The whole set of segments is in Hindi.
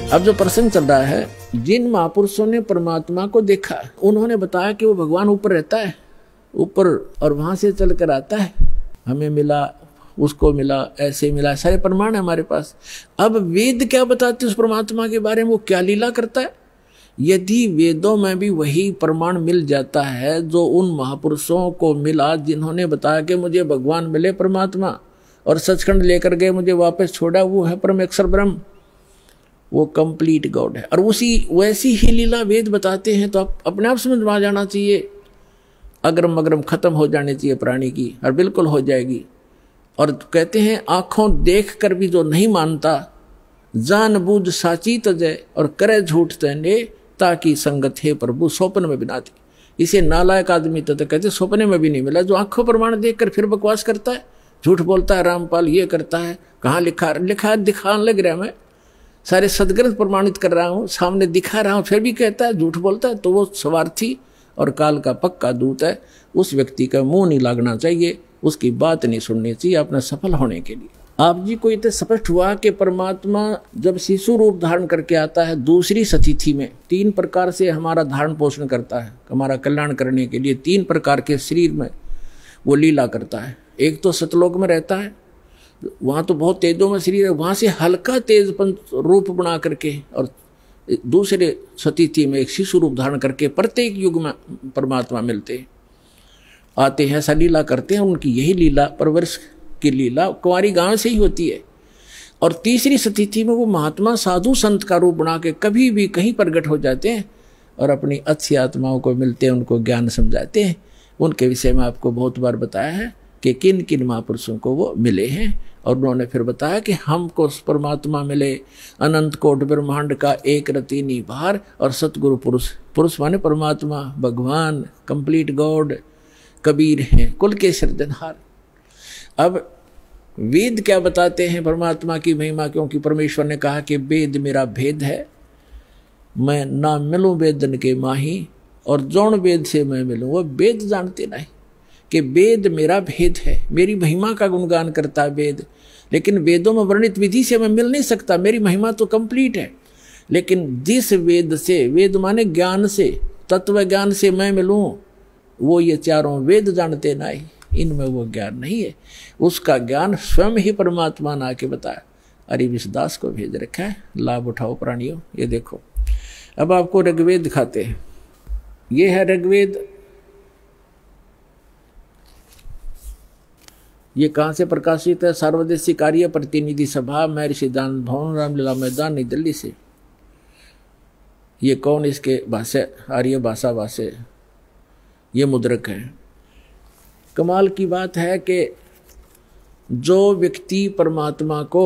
अब जो प्रसंग चल रहा है, जिन महापुरुषों ने परमात्मा को देखा उन्होंने बताया कि वो भगवान ऊपर रहता है, ऊपर, और वहां से चल कर आता है, हमें मिला, उसको मिला, ऐसे मिला, सारे प्रमाण है हमारे पास। अब वेद क्या बताते उस परमात्मा के बारे में, वो क्या लीला करता है? यदि वेदों में भी वही प्रमाण मिल जाता है जो उन महापुरुषों को मिला जिन्होंने बताया कि मुझे भगवान मिले परमात्मा और सचखंड लेकर गए, मुझे वापस छोड़ा, वो है परमेश्वर ब्रह्म, वो कंप्लीट गॉड है। और उसी वैसी ही लीला वेद बताते हैं, तो आप अपने आप समझ में आ जाना चाहिए, अगरम अगरम खत्म हो जानी चाहिए प्राणी की, और बिल्कुल हो जाएगी। और कहते हैं आंखों देख कर भी जो नहीं मानता, जानबूझ साची तजय और करे झूठ तने, ताकि संगत है प्रभु स्वप्न में बिना दी। इसे नालायक आदमी तो कहते स्वप्ने में भी नहीं मिला, जो आंखों प्रमाण देख कर फिर बकवास करता है, झूठ बोलता है, रामपाल ये करता है, कहाँ लिखा लिखा दिखाने लग रहा है, मैं सारे सदग्रंथ प्रमाणित कर रहा हूँ, सामने दिखा रहा हूँ, फिर भी कहता है, झूठ बोलता है, तो वो स्वार्थी और काल का पक्का दूत है। उस व्यक्ति का मुंह नहीं लागना चाहिए, उसकी बात नहीं सुननी चाहिए अपना सफल होने के लिए। आप जी को इतना स्पष्ट हुआ कि परमात्मा जब शिशु रूप धारण करके आता है दूसरी सतिथि में, 3 प्रकार से हमारा धारण पोषण करता है, हमारा कल्याण करने के लिए 3 प्रकार के शरीर में वो लीला करता है। एक तो सतलोक में रहता है, वहाँ तो बहुत तेजों में शरीर है, वहाँ से हल्का तेजपन रूप बना करके, और दूसरे सतिथि में एक शिशु रूप धारण करके प्रत्येक युग में परमात्मा मिलते आते हैं, ऐसा लीला करते हैं। उनकी यही लीला परवरिश की लीला कुंवारी गांव से ही होती है। और तीसरी सतिथि में वो महात्मा साधु संत का रूप बना के कभी भी कहीं प्रकट हो जाते हैं और अपनी अच्छी आत्माओं को मिलते हैं, उनको ज्ञान समझाते हैं। उनके विषय में आपको बहुत बार बताया है कि किन किन महापुरुषों को वो मिले हैं, और उन्होंने फिर बताया कि हमको परमात्मा मिले अनंत कोट ब्रह्मांड का एक रति निभार, और सतगुरु पुरुष, पुरुष माने परमात्मा, भगवान, कंप्लीट गॉड, कबीर हैं, कुल के सिरजनहार। अब वेद क्या बताते हैं परमात्मा की महिमा, क्योंकि परमेश्वर ने कहा कि वेद मेरा भेद है, मैं ना मिलूं वेदन के माही, और जौन वेद से मैं मिलूं वो वेद जानते नहीं, कि वेद मेरा भेद है, मेरी महिमा का गुणगान करता है वेद, लेकिन वेदों में वर्णित विधि से मैं मिल नहीं सकता, मेरी महिमा तो कंप्लीट है। लेकिन जिस वेद से, वेद माने ज्ञान से, तत्व ज्ञान से मैं मिलूं, वो ये चारों वेद जानते नहीं, इनमें वो ज्ञान नहीं है, उसका ज्ञान स्वयं ही परमात्मा ने आके बताया। अरिविश दास को भेज रखा है, लाभ उठाओ प्राणियों। ये देखो, अब आपको ऋग्वेद दिखाते हैं। ये है ऋग्वेद, ये कहाँ से प्रकाशित है? सार्वदेशिक कार्य प्रतिनिधि सभा, महर्षि दान भवन, रामलीला मैदान, नई दिल्ली से। ये कौन इसके भाषा, आर्य भाषा ये मुद्रक है। कमाल की बात है कि जो व्यक्ति परमात्मा को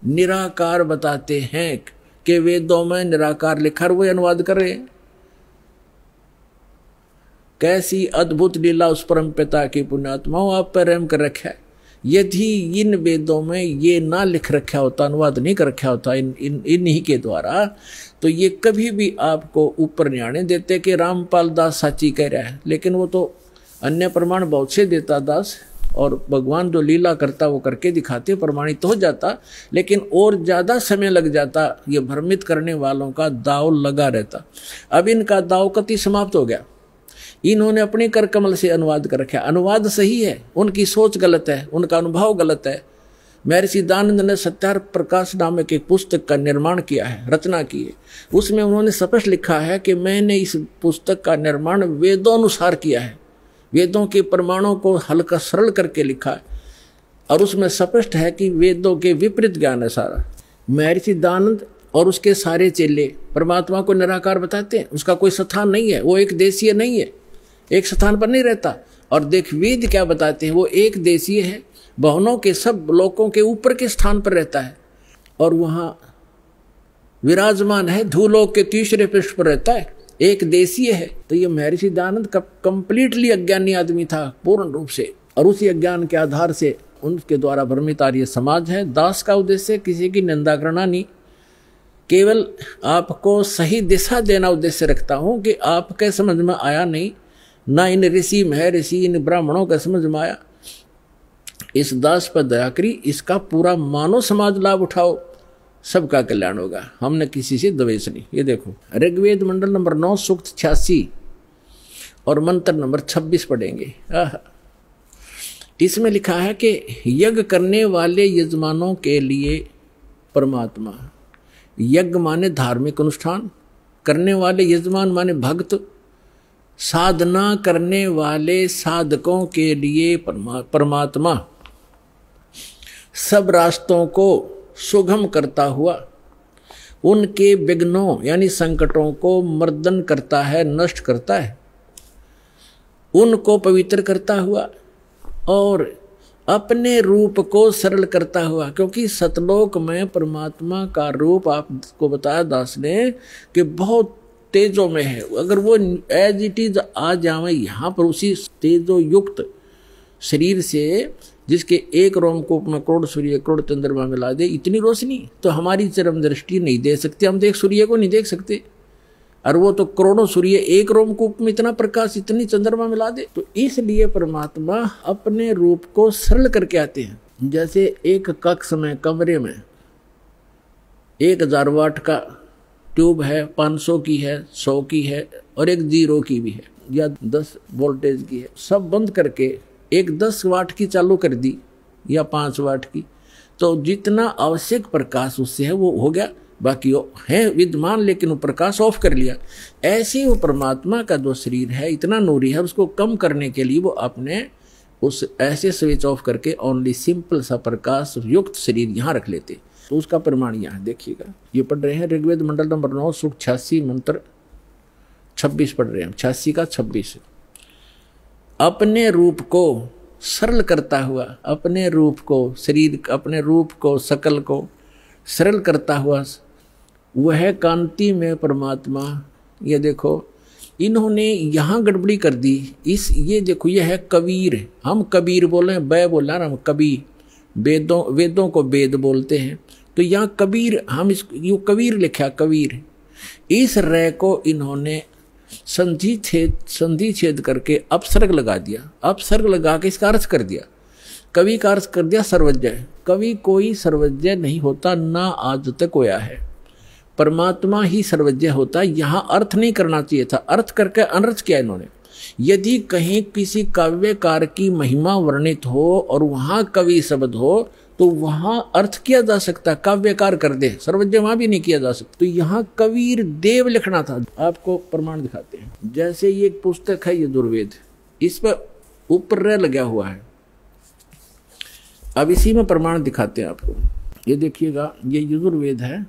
निराकार बताते हैं कि वेदों में निराकार लिखा, वो अनुवाद कर रहे हैं। कैसी अद्भुत लीला उस परम पिता की पुण्यात्माओं आप पर रहम कर रखा है। यदि इन वेदों में ये ना लिख रखा होता, अनुवाद नहीं कर रखा होता इन्हीं के द्वारा, तो ये कभी भी आपको ऊपर नहीं आने देते कि रामपाल दास साची कह रहा है। लेकिन वो तो अन्य प्रमाण बहुत से देता दास, और भगवान जो लीला करता वो करके दिखाते, प्रमाणित हो जाता, लेकिन और ज़्यादा समय लग जाता, ये भ्रमित करने वालों का दाव लगा रहता। अब इनका दाव कति समाप्त हो गया, इन्होंने अपने कर कमल से अनुवाद कर रखा। अनुवाद सही है, उनकी सोच गलत है, उनका अनुभव गलत है। महर्षि दानंद ने सत्यार प्रकाश नामक एक पुस्तक का निर्माण किया है, रचना की है। उसमें उन्होंने स्पष्ट लिखा है कि मैंने इस पुस्तक का निर्माण वेदोनुसार किया है, वेदों के प्रमाणों को हल्का सरल करके लिखा है, और उसमें स्पष्ट है कि वेदों के विपरीत ज्ञान है सारा। महर्षि दानंद और उसके सारे चेले परमात्मा को निराकार बताते हैं, उसका कोई स्थान नहीं है, वो एक देशीय नहीं है, एक स्थान पर नहीं रहता। और देख वेद क्या बताते हैं, वो एक देशीय है, भवनों के सब लोकों के ऊपर के स्थान पर रहता है, और वहाँ विराजमान है, धूलोक के तीसरे पृष्ठ पर रहता है, एक देशीय है। तो ये महर्षि दानंद का कंप्लीटली अज्ञानी आदमी था पूर्ण रूप से, और उसी अज्ञान के आधार से उनके द्वारा भ्रमित आर्य समाज है। दास का उद्देश्य किसी की निंदा करना नहीं, केवल आपको सही दिशा देना उद्देश्य रखता हूँ कि आपके समझ में आया नहीं, ना इन ऋषि महर्षि इन ब्राह्मणों का समझ में आया, इस दास पर दया करी, इसका पूरा मानव समाज लाभ उठाओ, सबका कल्याण होगा, हमने किसी से द्वेष नहीं। ये देखो ऋग्वेद मंडल नंबर 9 सूक्त 86 और मंत्र नंबर 26 पढ़ेंगे। इसमें लिखा है कि यज्ञ करने वाले यजमानों के लिए परमात्मा, यज्ञ माने धार्मिक अनुष्ठान, करने वाले यजमान माने भक्त, साधना करने वाले साधकों के लिए परमात्मा, सब रास्तों को सुगम करता हुआ उनके विघ्नों यानी संकटों को मर्दन करता है, नष्ट करता है, उनको पवित्र करता हुआ और अपने रूप को सरल करता हुआ। क्योंकि सतलोक में परमात्मा का रूप आपको बताया दास ने कि बहुत तेजों में है। अगर वो एज इट इज आ जावे यहाँ पर उसी तेजो युक्त शरीर से, जिसके एक रोमकूप में करोड़ सूर्य करोड़ चंद्रमा मिला दे, इतनी रोशनी तो हमारी चरम दृष्टि नहीं दे सकती। हम देख सूर्य को नहीं देख सकते, और वो तो करोड़ों सूर्य एक रोमकूप में इतना प्रकाश इतनी चंद्रमा मिला दे। तो इसलिए परमात्मा अपने रूप को सरल करके आते हैं। जैसे एक कक्ष में, कमरे में 1000 वाट का ट्यूब है, 500 की है, 100 की है और एक 0 की भी है, या 10 वोल्टेज की है। सब बंद करके एक 10 वाट की चालू कर दी या 5 वाट की, तो जितना आवश्यक प्रकाश उससे है वो हो गया, बाकी वो है विद्यमान लेकिन वो प्रकाश ऑफ कर लिया। ऐसे वो परमात्मा का जो शरीर है इतना नूरी है, उसको कम करने के लिए वो अपने उस ऐसे स्विच ऑफ करके ओनली सिंपल सा प्रकाश युक्त शरीर यहाँ रख लेते। तो उसका प्रमाण यहाँ देखिएगा, ये पढ़ रहे हैं ऋग्वेद मंडल नंबर 9 सूक्त 86 मंत्र 26 पढ़ रहे हैं, 86 का 26। अपने रूप को सरल करता हुआ, अपने रूप को शरीर, अपने रूप को सकल को सरल करता हुआ वह कांति में परमात्मा। ये देखो इन्होंने यहाँ गड़बड़ी कर दी। ये देखो यह है कबीर, हम कबीर बोले, बै बोला ना, हम कबीर, वेदों को वेद बोलते हैं, तो यहाँ कबीर, हम इस यू कबीर लिखा, कबीर। इस रे को इन्होंने संधि छेद करके अपसर्ग लगा दिया, अपसर्ग लगा के इसका अर्थ कर दिया, कवि का अर्थ कर दिया सर्वज्ञ। कवि कोई सर्वज्ञ नहीं होता, ना आज तक होया है, परमात्मा ही सर्वज्ञ होता। यहाँ अर्थ नहीं करना चाहिए था, अर्थ करके अनर्थ किया इन्होंने। यदि कहीं किसी काव्यकार की महिमा वर्णित हो और वहाँ कवि शब्द हो तो वहाँ अर्थ किया जा सकता, काव्यकार कर दे, सर्वज्ञ वहाँ भी नहीं किया जा सकता। तो यहाँ कबीर देव लिखना था। आपको प्रमाण दिखाते हैं, जैसे ये एक पुस्तक है यजुर्वेद, इस पर ऊपर रे लगा हुआ है। अब इसी में प्रमाण दिखाते हैं आपको। ये देखिएगा, ये यजुर्वेद है,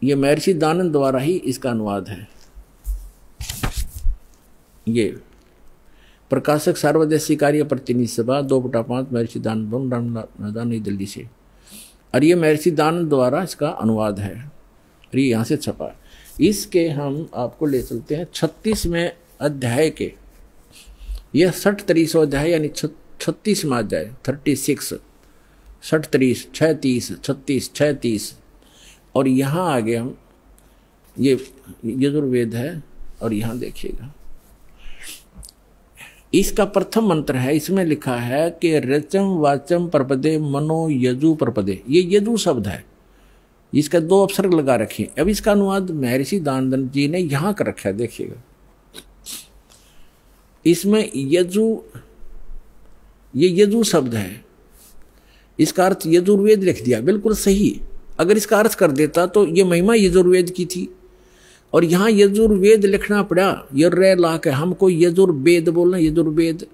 ये महर्षि दानंद द्वारा ही इसका अनुवाद है। ये प्रकाशक सार्वदेशी कार्य प्रतिनिधि सभा 2/5 महर्षि दानंद नई दिल्ली से, और ये महर्षि दानंद द्वारा इसका अनुवाद है, और ये यहाँ से छपा। इसके हम आपको ले चलते हैं 36वें अध्याय के, यह 60-30 अध्याय यानी 36वां अध्याय, 36 60-30 36 36 36। और यहाँ आगे हम, ये यजुर्वेद है, और यहाँ देखिएगा इसका प्रथम मंत्र है। इसमें लिखा है कि रचम वाचम प्रपदे मनो यजु प्रपदे, ये यजु शब्द है, इसका 2 अपसर्ग लगा रखे। अब इसका अनुवाद महर्षि दानंद जी ने यहाँ कर रखा है, देखिएगा इसमें यजु, ये यजु शब्द है, इसका अर्थ यजुर्वेद लिख दिया, बिल्कुल सही। अगर इसका अर्थ कर देता तो ये महिमा यजुर्वेद की थी, और यहाँ यजुर्वेद लिखना पड़ा, ये रे ला के, हमको यजुर्वेद बोलना, यजुर्वेद,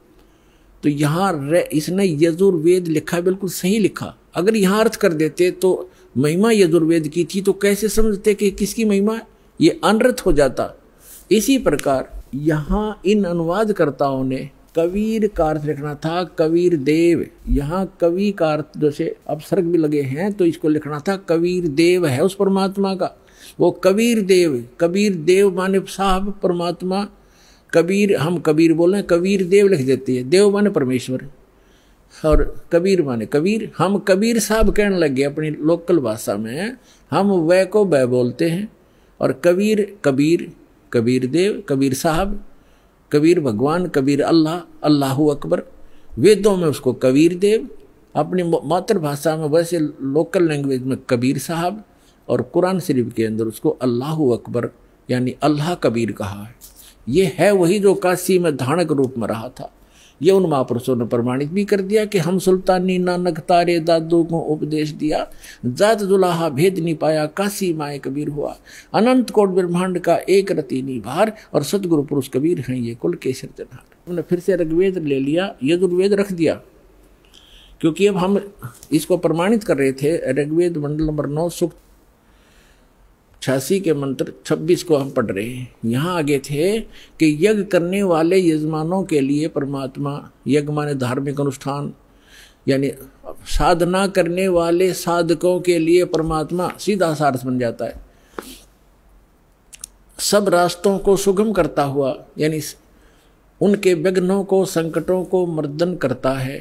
तो यहाँ रे इसने यजुर्वेद लिखा, बिल्कुल सही लिखा। अगर यहाँ अर्थ कर देते तो महिमा यजुर्वेद की थी, तो कैसे समझते कि किसकी महिमा, ये अनर्थ हो जाता। इसी प्रकार यहाँ इन अनुवादकर्ताओं ने कबीर का अर्थ लिखना था, कबीर देव। यहाँ कवि का अर्थ जैसे अपसर्ग भी लगे हैं, तो इसको लिखना था कबीर देव है उस परमात्मा का, वो कबीर देव। कबीर देव माने साहब परमात्मा, कबीर, हम कबीर बोले, कबीर देव लिख देते हैं, देव माने परमेश्वर, और कबीर माने कबीर। हम कबीर साहब कहने लगे अपनी लोकल भाषा में, हम वह को वह बोलते हैं, और कबीर कबीर, कबीर देव, कबीर साहब, कबीर भगवान, कबीर अल्लाह, अल्लाहु अकबर। वेदों में उसको कबीर देव अपनी मातृभाषा में वैसे लोकल लैंग्वेज में कबीर साहब, और कुरान शरीफ के अंदर उसको अल्लाहु अकबर यानी अल्लाह कबीर कहा है। ये है वही जो काशी में धानक रूप में रहा था। ये उन महापुरुषों ने प्रमाणित भी कर दिया कि हम सुल्तानी नानक तारे दादू को उपदेश दिया, जात जुलाहा भेद नहीं पाया, काशी माए कबीर हुआ, अनंत कोट ब्रह्मांड का एक रति निभार, और सतगुरु पुरुष कबीर हैं ये कुल के सिरजनहार। हमने फिर से ऋग्वेद ले लिया, यजुर्वेद रख दिया, क्योंकि अब हम इसको प्रमाणित कर रहे थे। ऋग्वेद मंडल नंबर 9 सूक्त 86 के मंत्र 26 को हम पढ़ रहे हैं। यहाँ आगे थे कि यज्ञ करने वाले यजमानों के लिए परमात्मा, यज्ञ माने धार्मिक अनुष्ठान, यानी साधना करने वाले साधकों के लिए परमात्मा, सीधा सार्थ बन जाता है। सब रास्तों को सुगम करता हुआ, यानी उनके विघ्नों को, संकटों को मर्दन करता है,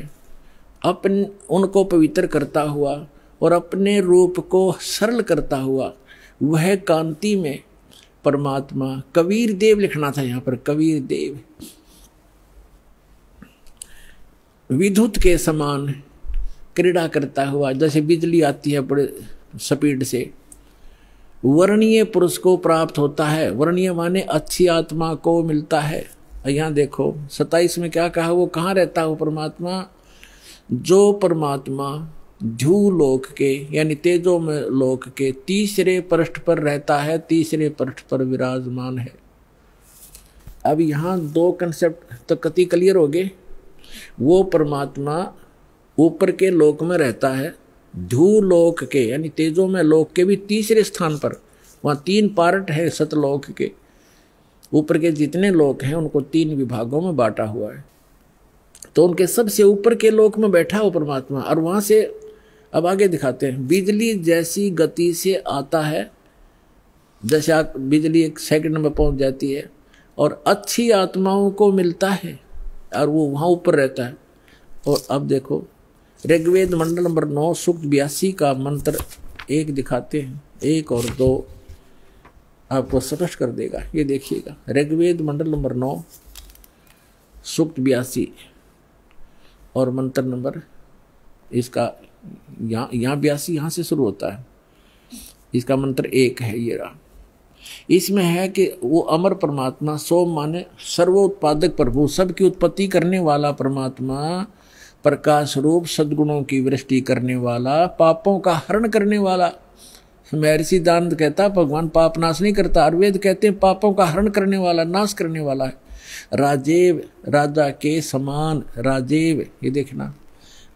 उनको पवित्र करता हुआ और अपने रूप को सरल करता हुआ, वह कांति में परमात्मा कबीर देव लिखना था यहाँ पर, कबीर देव विद्युत के समान क्रीड़ा करता हुआ, जैसे बिजली आती है बड़े स्पीड से, वर्णीय पुरुष को प्राप्त होता है। वर्णीय माने अच्छी आत्मा को मिलता है। यहाँ देखो 27 में क्या कहा, वो कहाँ रहता है वो परमात्मा? जो परमात्मा ध्रुव लोक के यानी तेजो में लोक के तीसरे पृष्ठ पर रहता है, तीसरे पृष्ठ पर विराजमान है। अब यहाँ दो कंसेप्ट तो कति क्लियर हो गए। वो परमात्मा ऊपर के लोक में रहता है, ध्रुव लोक के यानी तेजो में लोक के भी तीसरे स्थान पर। वहाँ 3 पार्ट है सतलोक के, ऊपर के जितने लोक हैं उनको 3 विभागों में बांटा हुआ है। तो उनके सबसे ऊपर के लोक में बैठा हो परमात्मा। और वहाँ से अब आगे दिखाते हैं, बिजली जैसी गति से आता है, जैसे बिजली 1 सेकंड में पहुँच जाती है, और अच्छी आत्माओं को मिलता है और वो वहाँ ऊपर रहता है। और अब देखो ऋग्वेद मंडल नंबर 9 सूक्त 82 का मंत्र 1 दिखाते हैं, 1 और 2 आपको स्पष्ट कर देगा। ये देखिएगा, ऋग्वेद मंडल नंबर 9 सूक्त 82 और मंत्र नंबर इसका यहाँ 82 यहाँ से शुरू होता है। इसका मंत्र 1 है ये रहा। इसमें है कि वो अमर परमात्मा, सोम माने सर्वोत्पादक प्रभु, सबकी उत्पत्ति करने वाला परमात्मा, प्रकाश रूप सद्गुणों की वृष्टि करने वाला, पापों का हरण करने वाला। महर्षि दानंद कहता भगवान पाप नाश नहीं करता, आयुर्वेद कहते हैं पापों का हरण करने वाला, नाश करने वाला है। राजेव, राजा के समान राजेव। ये देखना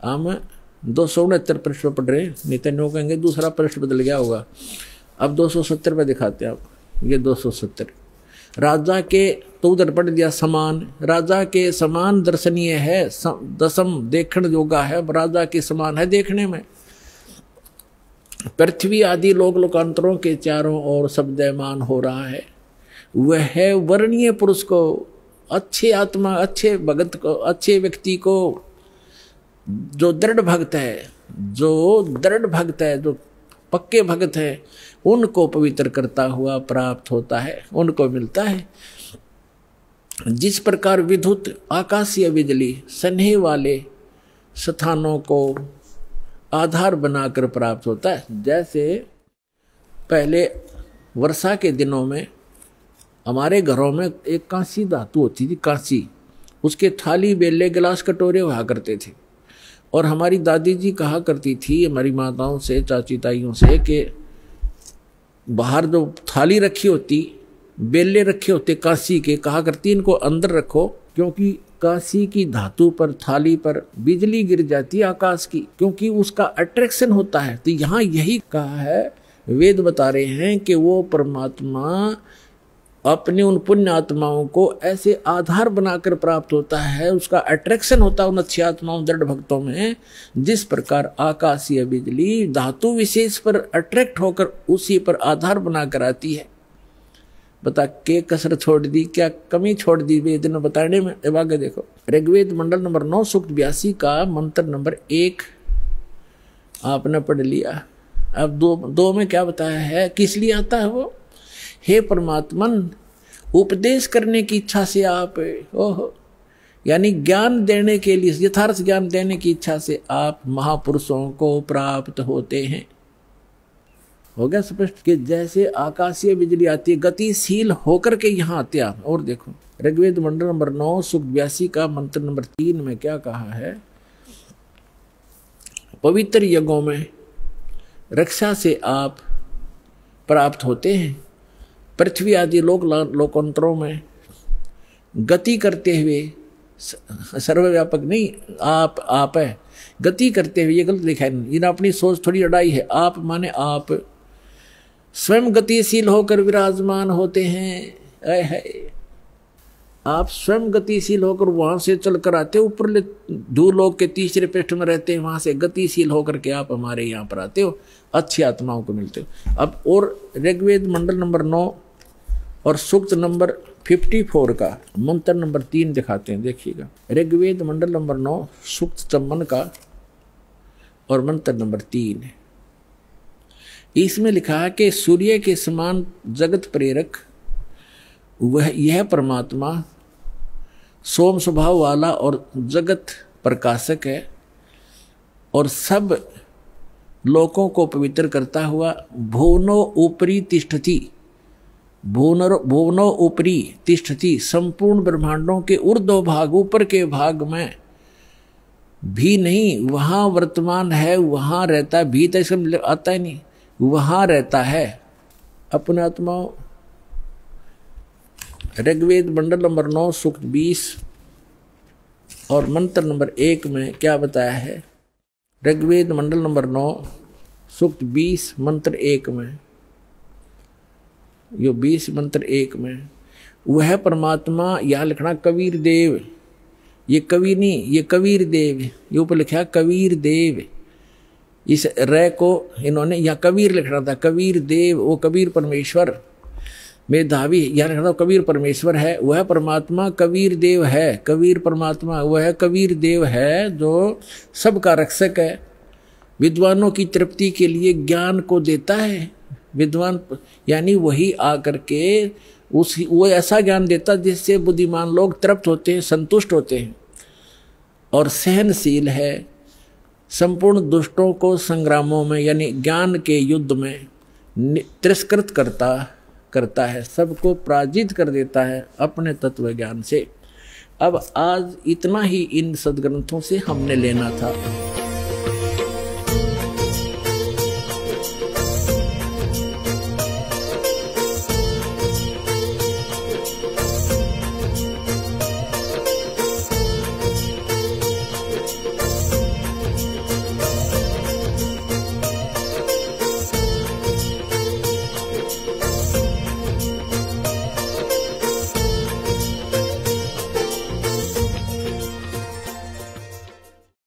हम 269 पृष्ठ पर पढ़ रहे हैं, नहीं तो कहेंगे दूसरा पृष्ठ बदल गया होगा। अब 270 पे दिखाते हैं आप, ये 270 राजा के, तो उधर पढ़ दिया समान, राजा के समान दर्शनीय है, दसम देखण योगा है, राजा के समान है देखने में। पृथ्वी आदि लोक लोकांतरों के चारों ओर शब्दमान हो रहा है। वह है वर्णीय पुरुष को, अच्छे आत्मा, अच्छे भगत को, अच्छे व्यक्ति को, जो दृढ़ भक्त है, जो दृढ़ भक्त है, जो पक्के भक्त है, उनको पवित्र करता हुआ प्राप्त होता है, उनको मिलता है। जिस प्रकार विद्युत आकाशीय बिजली स्नेह वाले स्थानों को आधार बनाकर प्राप्त होता है, जैसे पहले वर्षा के दिनों में हमारे घरों में एक कांसी धातु होती थी, कांसी, उसके थाली बेले गिलास कटोरे हुआ करते थे। और हमारी दादी जी कहा करती थी हमारी माताओं से, चाची ताइयों से, कि बाहर जो थाली रखी होती, बेले रखे होते कांसी के, कहा करती इनको अंदर रखो, क्योंकि कांसी की धातु पर, थाली पर बिजली गिर जाती है आकाश की, क्योंकि उसका अट्रैक्शन होता है। तो यहाँ यही कहा है, वेद बता रहे हैं कि वो परमात्मा अपने उन पुण्य आत्माओं को ऐसे आधार बनाकर प्राप्त होता है, उसका अट्रैक्शन होता है उन अच्छी आत्माओं, दृढ़ भक्तों में। जिस प्रकार आकाशीय बिजली धातु विशेष पर अट्रैक्ट होकर उसी पर आधार बनाकर आती है। बता के कसर छोड़ दी, क्या कमी छोड़ दी वेद ने बताने में। अब आगे देखो, ऋग्वेद मंडल नंबर 9 सूक्त 82 का मंत्र नंबर 1 आपने पढ़ लिया। अब दो में क्या बताया है, किस लिए आता है वो? हे परमात्मन, उपदेश करने की इच्छा से आप, ओहो, यानी ज्ञान देने के लिए, यथार्थ ज्ञान देने की इच्छा से आप महापुरुषों को प्राप्त होते हैं। हो गया स्पष्ट कि जैसे आकाशीय बिजली आती है गतिशील होकर के यहाँ आते आप। और देखो ऋग्वेद मंडल नंबर 9 सूक्त 82 का मंत्र नंबर 3 में क्या कहा है, पवित्र यज्ञों में रक्षा से आप प्राप्त होते हैं, पृथ्वी आदि लोकांतरों में गति करते हुए, सर्वव्यापक नहीं, आप है गति करते हुए, ये गलत लिखा है, इन्हें अपनी सोच थोड़ी अड़ाई है। आप माने आप स्वयं गतिशील होकर विराजमान होते हैं। है आप स्वयं गतिशील होकर वहां से चलकर आते हो, ऊपर धूलोक के तीसरे पृष्ठ में रहते हैं, वहां से गतिशील होकर के आप हमारे यहाँ पर आते हो, अच्छी आत्माओं को मिलते हो। अब और ऋग्वेद मंडल नंबर 9 और सूक्त नंबर 54 का मंत्र नंबर 3 दिखाते हैं, देखिएगा। ऋग्वेद मंडल नंबर 9 सूक्त 54 का और मंत्र नंबर 3 है। इसमें लिखा है कि सूर्य के समान जगत प्रेरक यह परमात्मा सोम स्वभाव वाला और जगत प्रकाशक है, और सब लोकों को पवित्र करता हुआ भुवनो ऊपरी तिष्ठति, भुवनो ऊपरी तिष्ठति, संपूर्ण ब्रह्मांडों के ऊर्ध्व भाग, ऊपर के भाग में भी नहीं, वहां वर्तमान है, वहां रहता है, भी तो इसमें आता ही नहीं, वहां रहता है अपने आत्माओं। ऋग्वेद मंडल नंबर 9 सूक्त 20 और मंत्र नंबर 1 में क्या बताया है, ऋग्वेद मंडल नंबर 9 सूक्त 20 मंत्र 1 में, यो 20 मंत्र 1 में वह परमात्मा, यह लिखना कबीर देव, ये कवि नहीं, ये कबीर देव, ये ऊपर लिखा कबीर देव, इस रे को इन्होंने यहाँ कबीर लिखना था, कबीर देव, वो कबीर परमेश्वर मेधावी, यहाँ लिखना था कबीर परमेश्वर है, वह परमात्मा कबीर देव है, कबीर परमात्मा वह कबीर देव है जो सबका रक्षक है, विद्वानों की तृप्ति के लिए ज्ञान को देता है। विद्वान यानी वही आकर के वो ऐसा ज्ञान देता जिससे बुद्धिमान लोग तृप्त होते हैं, संतुष्ट होते हैं, और सहनशील है, संपूर्ण दुष्टों को संग्रामों में यानी ज्ञान के युद्ध में तिरस्कृत करता है, सबको पराजित कर देता है अपने तत्व ज्ञान से। अब आज इतना ही इन सद्ग्रंथों से हमने लेना था।